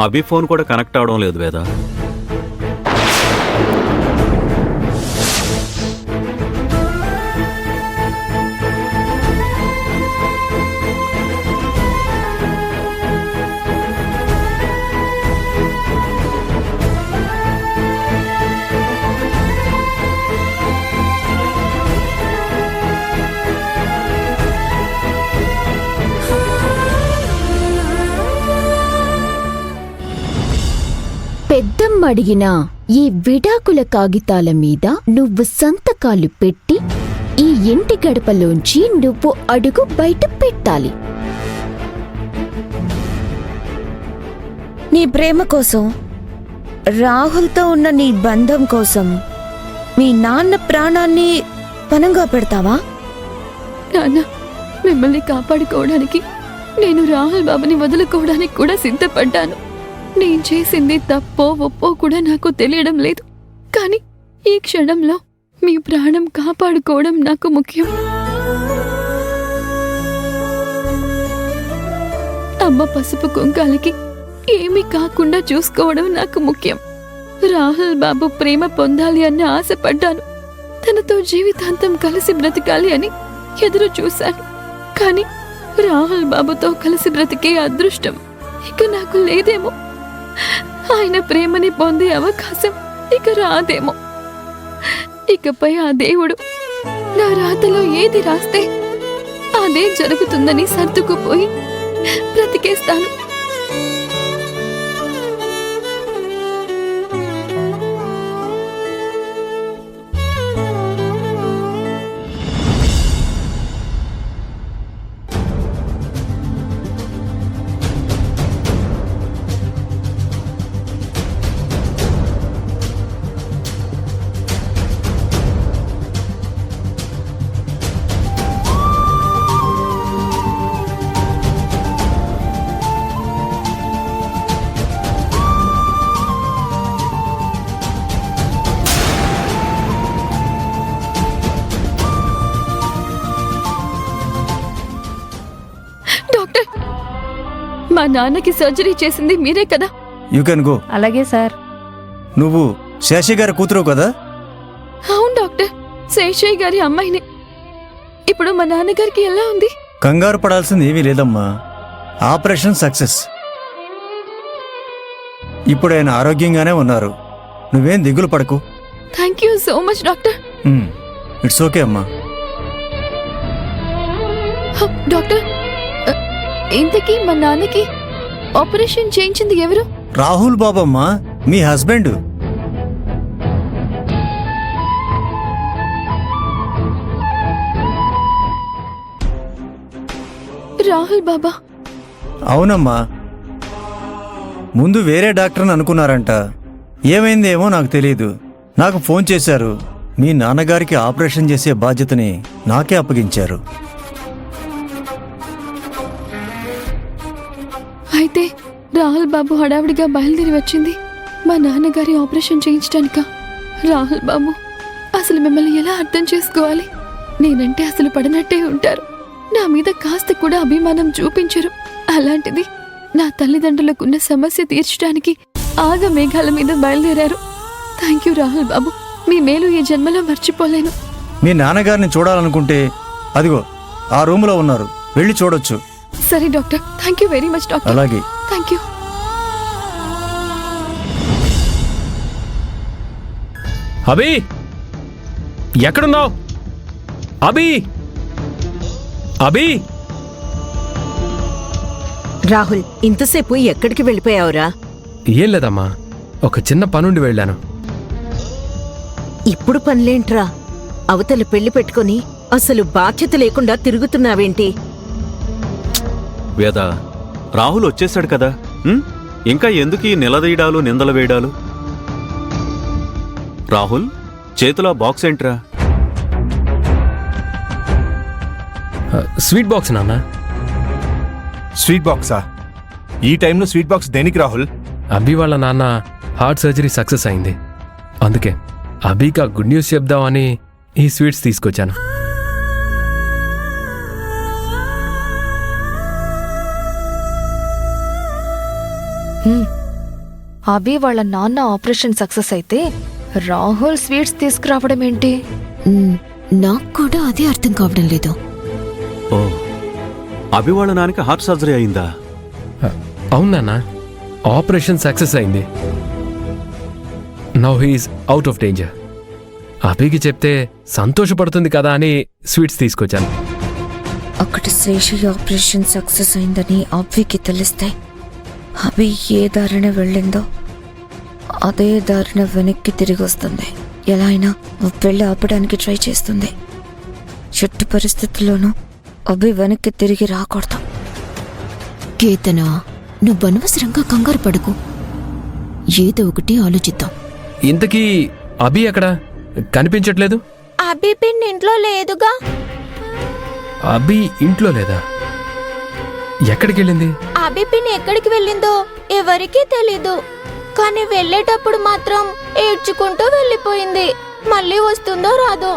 అభి phone కూడా connect అవడం లేదు వేద. పెద్దమ్మడిగిన ఈ విడాకుల కాగితాల మీద నువ్వు సంతకాలు పెట్టి ఈ ఇంటి గడపలోంచి నువ్వు అడుగు బయట పెట్టాలి. నీ ప్రేమ కోసం, రాహుల్తో ఉన్న నీ బంధం కోసం మీ నాన్న ప్రాణాన్ని పణంగా పెడతావా? నాన్న, మిమ్మల్ని కాపాడుకోవడానికి నేను రాహుల్ బాబుని వదులుకోవడానికి కూడా సిద్ధపడ్డాను. నేను చేసింది తప్పో ఒప్పో కూడా నాకు తెలియడం లేదు. కానీ ఈ క్షణంలో మీ ప్రాణం కాపాడుకోవడం నాకు ముఖ్యం. అమ్మ పసుపు కుంకాలకి ఏమీ కాకుండా చూసుకోవడం నాకు ముఖ్యం. రాహుల్ బాబు ప్రేమ పొందాలి అన్న ఆశపడ్డాను. తనతో జీవితాంతం కలిసి బ్రతకాలి అని ఎదురు చూశాను. కానీ రాహుల్ బాబుతో కలిసి బ్రతికే అదృష్టం ఇక నాకు లేదేమో. ఆయన ప్రేమని పొందే అవకాశం ఇక రాదేమో. ఇకపై ఆ దేవుడు నా రాతలో ఏది రాస్తే అదే జరుగుతుందని సర్దుకుపోయి బ్రతికేస్తాను. మా నాన్నకి సర్జరీ చేసింది మీరే కదా? You can go. అలాగే సార్. నువ్వు శేషయ్య గారి కూతురు కదా? అవును డాక్టర్, శేషయ్య గారి అమ్మాయిని. ఇప్పుడు మా నాన్నగారికి ఎలా ఉంది? కంగారు పడాల్సింది ఏమీ లేదమ్మా. Operation success. ఇప్పుడు ఆయన ఆరోగ్యంగానే ఉన్నారు. నువ్వేం దిగులు పడకు. Thank you so much doctor. It's okay అమ్మా. డాక్టర్, ఇంతకీ మా నాన్నకి ఆపరేషన్ చేయించింది ఎవరు? రాహుల్ బాబమ్మా, మీ హస్బెండ్. రాహుల్ బాబా? అవునమ్మా. ముందు వేరే డాక్టర్ని అనుకున్నారంట. ఏమైందేమో నాకు తెలీదు. నాకు ఫోన్ చేశారు. మీ నాన్నగారికి ఆపరేషన్ చేసే బాధ్యతని నాకే అప్పగించారు. అయితే రాహుల్ బాబు హడావిడిగా బయలుదేరి వచ్చింది మా నాన్నగారి ఆపరేషన్ చేయించడానిక? రాహుల్ బాబు అసలు మిమ్మల్ని ఎలా అర్థం చేసుకోవాలి? నేనంటే అసలు పడినట్టే ఉంటారు. నా మీద కాస్త కూడా అభిమానం చూపించరు. అలాంటిది నా తల్లిదండ్రులకున్న సమస్య తీర్చడానికి ఆగమేఘాల మీద బయలుదేరారు. థ్యాంక్ యూ రాహుల్ బాబు. మీ మేలు ఈ జన్మలో మర్చిపోలేను. మీ నాన్నగారిని చూడాలనుకుంటే అదిగో ఆ రూములో ఉన్నారు, వెళ్ళి చూడొచ్చు. సరే doctor, thank you very much doctor. అలాగే. Thank you. అభి, ఎక్కడున్నావు? అభి, అభి. రాహుల్, ఇంతసేపు ఎక్కడికి వెళ్ళిపోయావురా? ఏం లేదమ్మా, ఒక చిన్న పనుండి వెళ్ళాను. ఇప్పుడు పనులేంట్రా? అవతల పెళ్లి పెట్టుకుని అసలు బాధ్యత లేకుండా తిరుగుతున్నావేంటి? వేద, రాహుల్ వచ్చేశాడు కదా, ఇంకా ఎందుకు ఈ నిలదీయడాలు నిందలు వేయడాలు? రాహుల్, చేతిలో బాక్స్ ఏంట్రా? స్వీట్ బాక్స్ నాన్న. స్వీట్ బాక్సా? ఈ టైంలో స్వీట్ బాక్స్ దేనికి రాహుల్? అభి వాళ్ళ నాన్న హార్ట్ సర్జరీ సక్సెస్ అయింది. అందుకే అభికి గుడ్ న్యూస్ చెప్దామని ఈ స్వీట్స్ తీసుకొచ్చాను. అభి వాళ్ళ నాన్న ఆపరేషన్ సక్సెస్ అయితే రాహుల్ స్వీట్స్ తీసుకురావడం ఏంటి? నాకు కూడా అదే అర్థం కావడం లేదు. ఓ అభి వాళ్ళ నాన్నకి హార్ట్ సర్జరీ అయిందా? అవును నాన్న, ఆపరేషన్ సక్సెస్ అయింది. Now he's out of danger. అభికి చెప్తే సంతోషపడుతుంది కదా అని స్వీట్స్ తీసుకొచ్చాను. అక్కడ శేషి ఆపరేషన్ సక్సెస్ అయిందని అభికి తెలిస్తే అభి ఏ దారిన వెళ్ళిందో అదే దారిన వెనక్కి తిరిగి వస్తుంది. ఎలా అయినా ఆ పెళ్లి ఆపడానికి ట్రై చేస్తుంది. చెట్టు పరిస్థితుల్లోనూ అభి వెనక్కి తిరిగి రాకూడదు. కేతనా, నువ్వు అనవసరంగా కంగారు పడుకు. ఏదో ఒకటి ఆలోచిద్దాం. ఇంతకీ అభి ఎక్కడ కనిపించట్లేదు? అభి పిన్ ఇంట్లో లేదుగా. అభి ఇంట్లో లేదా? ఎక్కడికి వెళ్ళింది? అభి పిన్ ఎక్కడికి వెళ్ళిందో ఎవరికీ తెలీదు. కానీ వెళ్ళేటప్పుడు మాత్రం ఏడ్చుకుంటూ వెళ్ళిపోయింది. మళ్ళీ వస్తుందో రాదో.